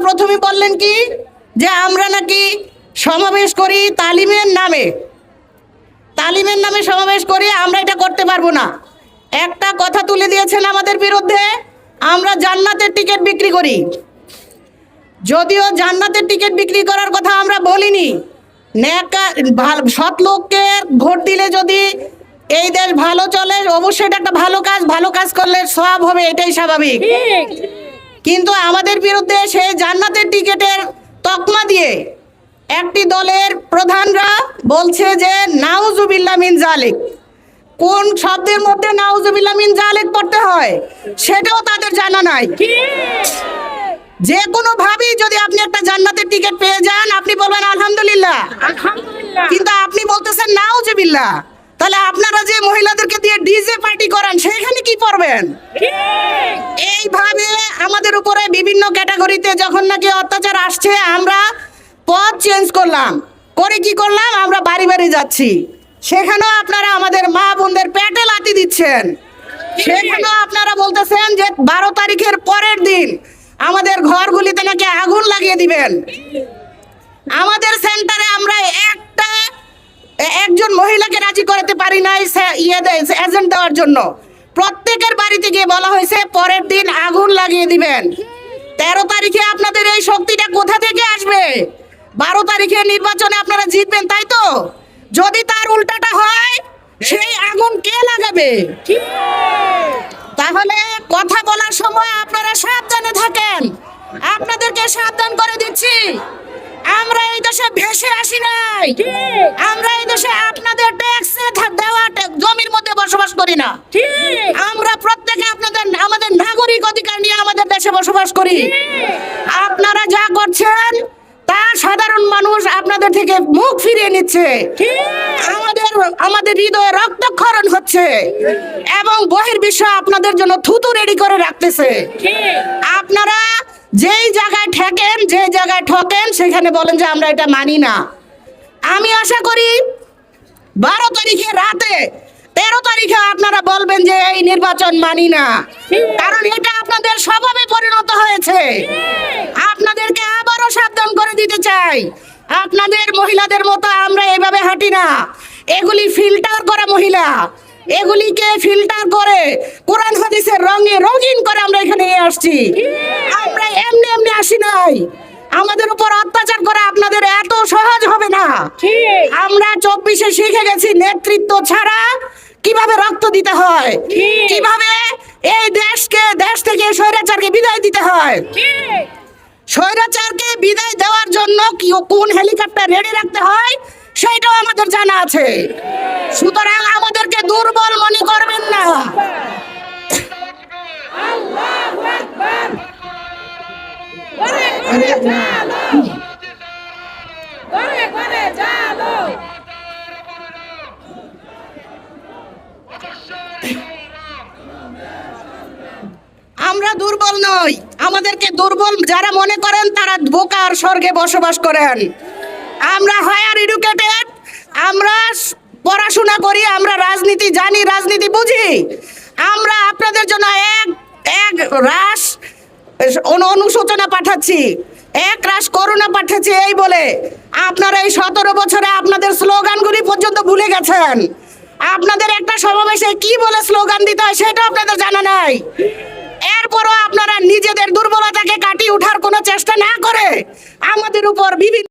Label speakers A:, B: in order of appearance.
A: প্রথমে বললেন কি যে আমরা নাকি সমাবেশ করি তালিমের নামে সমাবেশ করি, আমরা এটা করতে পারবো না। একটা কথা তুলে দিয়েছেন আমাদের বিরুদ্ধে, আমরা জান্নাতের টিকিট বিক্রি করি। যদিও জান্নাতের টিকিট বিক্রি করার কথা আমরা বলিনি, সৎ লোককে ভোট দিলে যদি এই দেশ ভালো চলে, অবশ্যই এটা একটা ভালো কাজ করলে সওয়াব হবে, এটাই স্বাভাবিক। কিন্তু আমাদের বিরুদ্ধে সেই জান্নাতের টিকিটের তকমা দিয়ে একটি দলের প্রধানরা বলছে যে নাউজুবিল্লাহ মিন জালিক। কোন শব্দের মধ্যে নাউজুবিল্লাহ মিন জালিক পড়তে হয় সেটাও তাদের জানা নাই। যে কোনো ভাবেই যদি আপনি একটা জান্নাতের টিকিট পেয়ে যান, আপনি বলবেন আলহামদুলিল্লাহ, কিন্তু আপনি বলতেছেন নাউজুবিল্লাহ। তাহলে আপনারা যে মহিলাদেরকে দিয়ে ডিজে পার্টি করেন সেখানে কি করবেন? এইভাবে আমাদের উপরে বিভিন্ন ক্যাটাগরিতে যখন নাকি অত্যাচার আসছে, আমরা পথ চেঞ্জ করলাম, কি করলাম, আমরা বাড়ি বাড়ি যাচ্ছি। সেখানেও আপনারা আমাদের মা বোনদের পেটে লাথি দিচ্ছেন। সেখানেও আপনারা বলতেছেন যে 12 তারিখের পরের দিন আমাদের ঘরগুলিতে নাকি আগুন লাগিয়ে দিবেন। আমাদের সেন্টারে আমরা একজন মহিলাকে রাজি করাতে পারি নাই এজেন্ট দেওয়ার জন্য। প্রত্যেকের বাড়িতে গিয়ে বলা হয়েছে পরের দিন আগুন লাগিয়ে দিবেন। 13 তারিখে আপনাদের এই শক্তিটা কোথা থেকে আসবে? 12 তারিখে নির্বাচনে আপনারা জিতবেন, তাই তো? যদি তার উল্টাটা হয়, সেই আগুন কে লাগাবে? তাহলে কথা বলার সময় আপনারা সাবধানে থাকেন। আপনাদেরকে সাবধান করে দিচ্ছি, আমরা এই দেশে ভেসে আসি নাই। আমরা এই দেশে আপনাদের ট্যাক্সে দেওয়া জমির মধ্যে বসবাস করি না। আমরা প্রত্যেকে আমাদের নাগরিক অধিকার নিয়ে আমাদের দেশে বসবাস করি। আপনারা যা করছেন তা সাধারণ মানুষ আপনাদের থেকে মুখ ফিরিয়ে নিচ্ছে। আমাদের হৃদয়ে রক্তক্ষরণ হচ্ছে এবং বহির্বিশ্ব আপনাদের জন্য থুতু রেডি করে রাখতেছে। আপনারা যেই জায়গায় ঠকেন সেখানে বলেন যে আমরা এটা মানি না। আমি আশা করি 12 তারিখে রাতে 13 তারিখে আপনারা বলবেন যে এই নির্বাচন মানি না, কারণ এটা আপনাদের স্বভাবে পরিণত হয়েছে। আপনাদেরকে আবারও সাবধান করে দিতে চাই, আপনাদের মহিলাদের মতো আমরা এইভাবে হাঁটি না। এগুলি ফিল্টার করা মহিলা, এগুলিকে ফিল্টার করে কোরআন হাদিসের রঙে রঙিন করে আমরা এখানে আসছি। আমরা এমনি আসি নাই। আমাদের উপর অত্যাচার করা আপনাদের এত সহজ হবে না। আমরা 24-এ শিখে গেছি নেতৃত্ব ছাড়া কিভাবে রক্ত দিতে হয়, কিভাবে এই দেশ থেকে স্বৈরাচারকে বিদায় দিতে হয়। স্বৈরাচারকে বিদায় দেওয়ার জন্য কোন হেলিকপ্টার রেডি রাখতে হয় সেটাও আমাদের জানা আছে। সুতরাং আমাদেরকে দুর্বল মনে করবেন না। আমরা দুর্বল নই। আমাদেরকে দুর্বল যারা মনে করেন তারা বোকার স্বর্গে বসবাস করেন। আমরা হায়ার এডুকেটেড, আমরা পড়াশোনা করি, আমরা রাজনীতি জানি, রাজনীতি বুঝি। আমরা আপনাদের জন্য এক রাশ অনুশোচনা পাঠাচ্ছি, এক রাশ করুণা পাঠাচ্ছি। এই বলে আপনারা এই 17 বছরে আপনাদের স্লোগানগুলি পর্যন্ত ভুলে গেছেন। আপনাদের একটা সমাবেশে কি বলে স্লোগান দিতে হয় সেটা আপনাদের জানা নাই। এরপরও আপনারা নিজেদের দুর্বলতাকে কাটিয়ে ওঠার কোনো চেষ্টা না করে আমাদের উপর বিভিন্ন